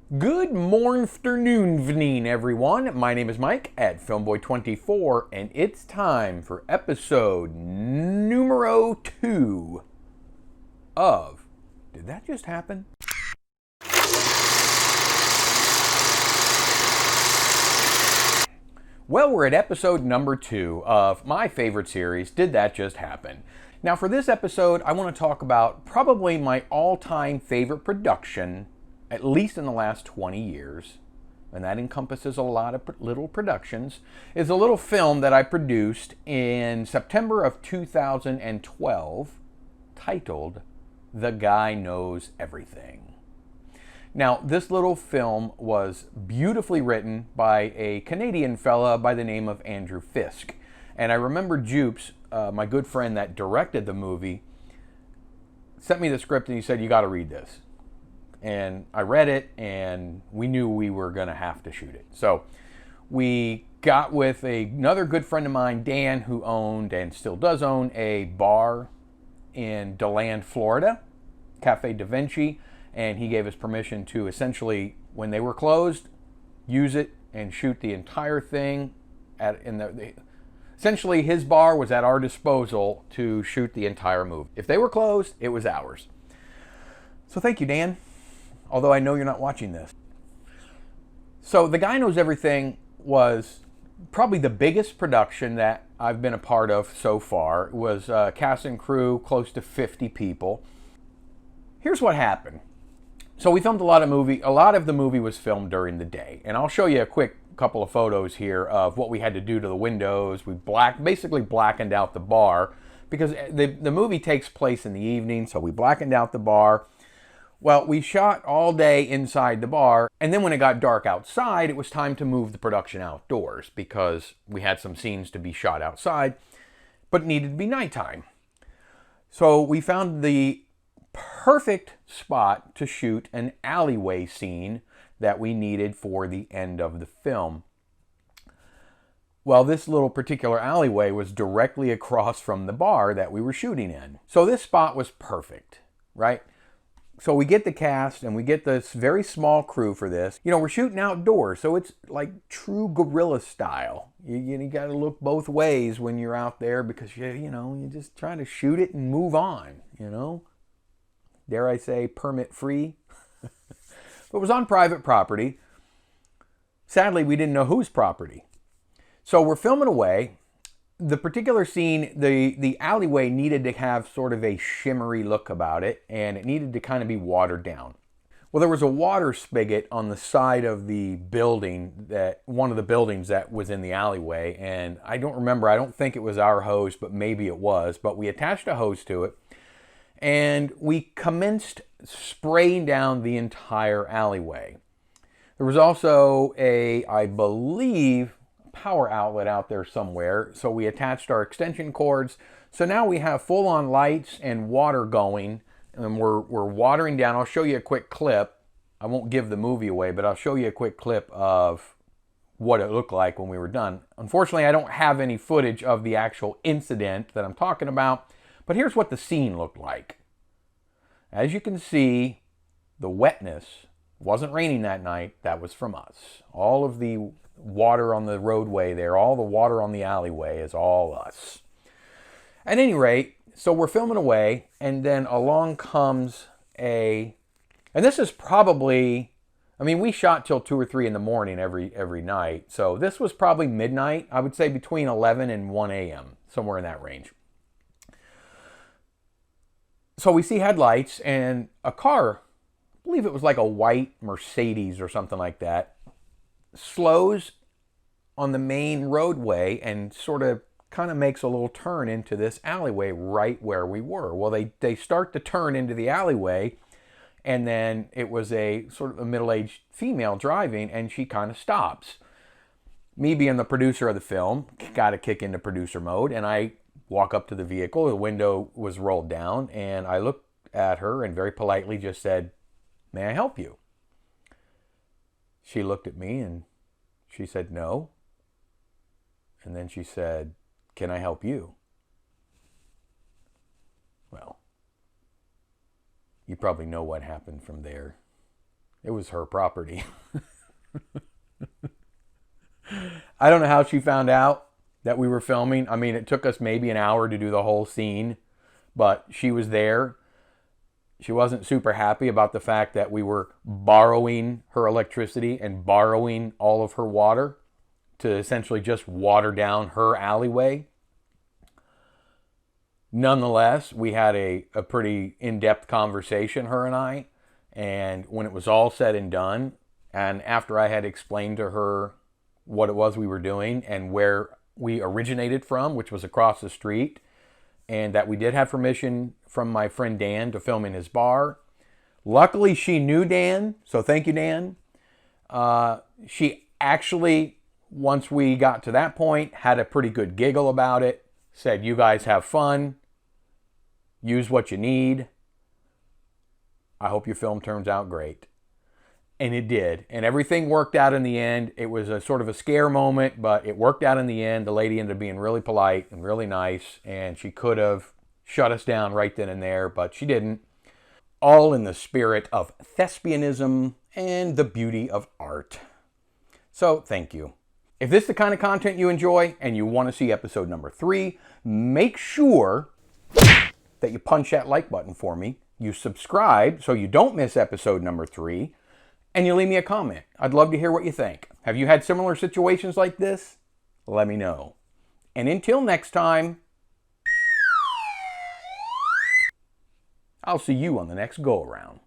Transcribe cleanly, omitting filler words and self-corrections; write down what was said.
Good morning, everyone. My name is Mike at Filmboy24, and it's time for episode numero 2 of Did That Just Happen? Well, we're at episode number 2 of my favorite series, Did That Just Happen? Now, for this episode, I want to talk about probably my all-time favorite production, at least in the last 20 years, and that encompasses a lot of little productions, is a little film that I produced in September of 2012 titled The Guy Knows Everything. Now, this little film was beautifully written by a Canadian fella by the name of Andrew Fisk. And I remember Jupes, my good friend that directed the movie, sent me the script and he said, "You got to read this." And I read it, and we knew we were going to have to shoot it. So we got with another good friend of mine, Dan, who owned and still does own a bar in DeLand, Florida, Cafe Da Vinci, and he gave us permission to essentially, when they were closed, use it and shoot the entire thing. Essentially, his bar was at our disposal to shoot the entire movie. If they were closed, it was ours. So thank you, Dan. Although I know you're not watching this. So The Guy Knows Everything was probably the biggest production that I've been a part of so far. It was cast and crew, close to 50 people. Here's what happened. So we filmed a lot of the movie was filmed during the day. And I'll show you a quick couple of photos here of what we had to do to the windows. We basically blackened out the bar because the movie takes place in the evening, so we blackened out the bar. Well, we shot all day inside the bar, and then when it got dark outside, it was time to move the production outdoors because we had some scenes to be shot outside, but it needed to be nighttime. So we found the perfect spot to shoot an alleyway scene that we needed for the end of the film. Well, this little particular alleyway was directly across from the bar that we were shooting in. So this spot was perfect, right? So we get the cast and we get this very small crew for this. You know, we're shooting outdoors, so it's like true guerrilla style. You got to look both ways when you're out there because, you're just trying to shoot it and move on, Dare I say, permit free. But it was on private property. Sadly, we didn't know whose property. So we're filming away. The particular scene, the alleyway needed to have sort of a shimmery look about it, and it needed to kind of be watered down. Well, there was a water spigot on the side of the building, one of the buildings that was in the alleyway, and I don't think it was our hose, but maybe it was, but we attached a hose to it, and we commenced spraying down the entire alleyway. There was also I believe, power outlet out there somewhere, so we attached our extension cords. So now we have full-on lights and water going, and we're watering down. I'll show you a quick clip. I won't give the movie away, but I'll show you a quick clip of what it looked like when we were done. Unfortunately, I don't have any footage of the actual incident that I'm talking about, but here's what the scene looked like. As you can see, the wetness wasn't raining that night. That was from us. All of the water on the roadway there, all the water on the alleyway is all us. At any rate, so we're filming away, and then along comes and this is probably, we shot till 2 or 3 in the morning every night, so this was probably midnight. I would say between 11 and 1 a.m., somewhere in that range. So we see headlights and a car, I believe it was like a white Mercedes or something like that, slows on the main roadway and sort of kind of makes a little turn into this alleyway right where we were. Well, they start to turn into the alleyway, and then it was a sort of a middle-aged female driving, and she kind of stops. Me being the producer of the film, got to kick into producer mode, and I walk up to the vehicle. The window was rolled down, and I looked at her and very politely just said, "May I help you?" She looked at me and she said, "No." And then she said, "Can I help you?" Well, you probably know what happened from there. It was her property. I don't know how she found out that we were filming. I mean, it took us maybe an hour to do the whole scene, but she was there. She wasn't super happy about the fact that we were borrowing her electricity and borrowing all of her water to essentially just water down her alleyway. Nonetheless, we had a pretty in-depth conversation, her and I. And when it was all said and done, and after I had explained to her what it was we were doing and where we originated from, which was across the street, and that we did have permission from my friend Dan to film in his bar. Luckily, she knew Dan, so thank you, Dan. She actually, once we got to that point, had a pretty good giggle about it, said, "You guys have fun, use what you need. I hope your film turns out great." And it did. And everything worked out in the end. It was a sort of a scare moment, but it worked out in the end. The lady ended up being really polite and really nice, and she could have shut us down right then and there, but she didn't. All in the spirit of thespianism and the beauty of art. So, thank you. If this is the kind of content you enjoy and you want to see episode number 3, make sure that you punch that like button for me. You subscribe so you don't miss episode number 3. And you leave me a comment. I'd love to hear what you think. Have you had similar situations like this? Let me know. And until next time, I'll see you on the next go-around.